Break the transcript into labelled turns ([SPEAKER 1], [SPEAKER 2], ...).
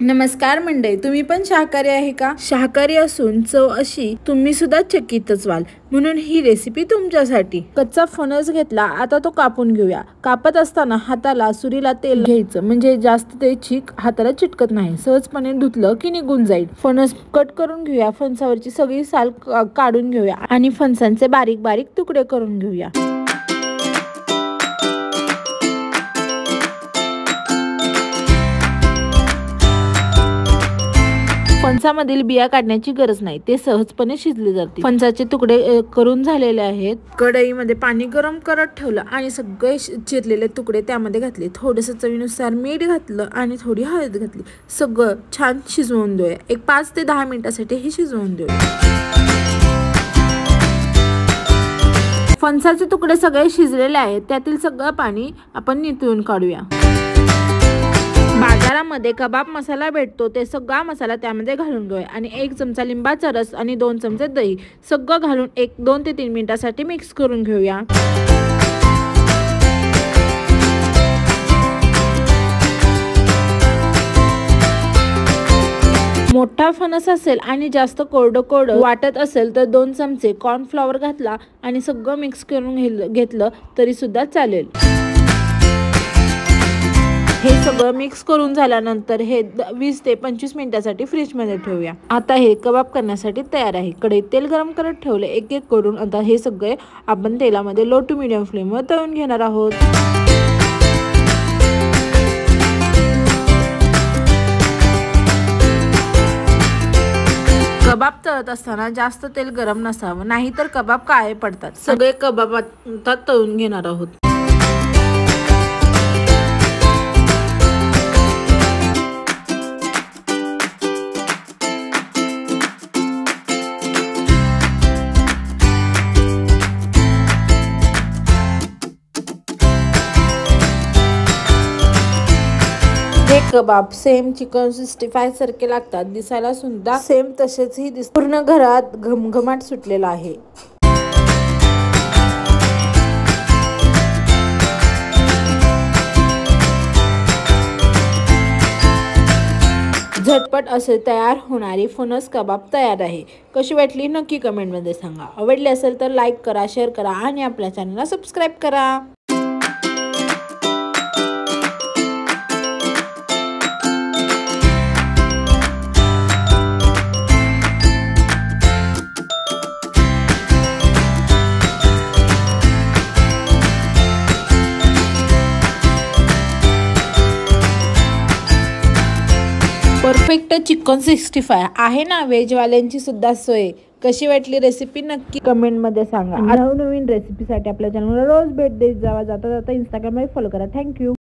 [SPEAKER 1] नमस्कार मंडळी, तुम्ही पण शाकाहारी आहे का? शाकाहारी असून चव अशी तुम्ही सुद्धा चकितच व्हाल, म्हणून ही रेसिपी तुमच्यासाठी। कच्चा फणस घेतला, आता तो कापून घेऊया। कापत असताना हाताला सुरीला तेल घ्यायचं, म्हणजे जास्त ते चीक हाताला चिटकत नाही। सहजपणे धुतलं की निघून जाईल। फणस कट करून घेऊया, फणसावरची सगळी साल काढून घेऊया आणि फणसांचे बारीक बारीक तुकडे करून घेऊया। फणसामधील बिया काढण्याची गरज नाही, ते सहजपणे शिजले जाते। फणसाचे तुकडे करून झालेले आहेत। कढईमध्ये पाणी गरम करत ठेवलं आणि सगळे चिरलेले तुकडे त्यामध्ये घातले। थोडंसं चवीनुसार मीठ घातलं आणि थोडी हळद घातली। सगळं छान शिजवून देऊया। एक 5 ते 10 मिनिटांसाठी हे शिजवून देऊया। फणसाचे तुकडे सगळे शिजलेले आहेत, त्यातील सगळं पाणी आपण निथळून काढूया। बाजारामध्ये कबाब मसाला भेटतो, ते सगळा मसाला त्यामध्ये घालून घेऊया आणि 1 चमचा लिंबाचा रस आणि 2 चमचे दही सगळं घालून 2 ते 3 मिनिटांसाठी मिक्स करून घेऊया। मोठा फणस असेल आणि जास्त कोरडं वाटत असेल तर 2 चमचे कॉर्नफ्लॉवर घातला आणि सगळं मिक्स करून घेतलं तरी सुद्धा चालेल। हे सगळं मिक्स करून झाल्यानंतर हे 20 ते 25 मिनिटांसाठी फ्रीजमध्ये ठेवूया। आता हे कबाब करण्यासाठी तयार आहे। कढईत तेल गरम करत ठेवले, एक करून आता हे सगळे आपण तेलामध्ये लो टू मीडियम फ्लेमवर तळून घेणार आहोत। कबाब तळत असताना जास्त तेल गरम नसावं, नाहीतर कबाब काळे पडतात। सगळे कबाब आता तळून घेणार आहोत। हे कबाब सेम चिकन 65 सारखे लागतात, दिसायला सुद्धा सेम तसेच ही दिसतात। पूर्ण घरात घमघमाट सुटलेला आहे। झटपट असे तयार होणारी फणस कबाब तयार आहे। कशी वाटली नक्की कमेंटमध्ये सांगा। आवडली असेल तर लाईक करा, शेअर करा आणि आपल्या चॅनलला सबस्क्राईब करा। परफेक्ट चिकन 65 आहे ना, व्हेजवाल्यांची सुद्धा सोय। कशी वाटली रेसिपी नक्की कमेंटमध्ये सांगा। नवीन रेसिपीसाठी आपल्या चॅनलला रोज भेट देत जावा। जाता इंस्टाग्रामवर फॉलो करा। थँक्यू।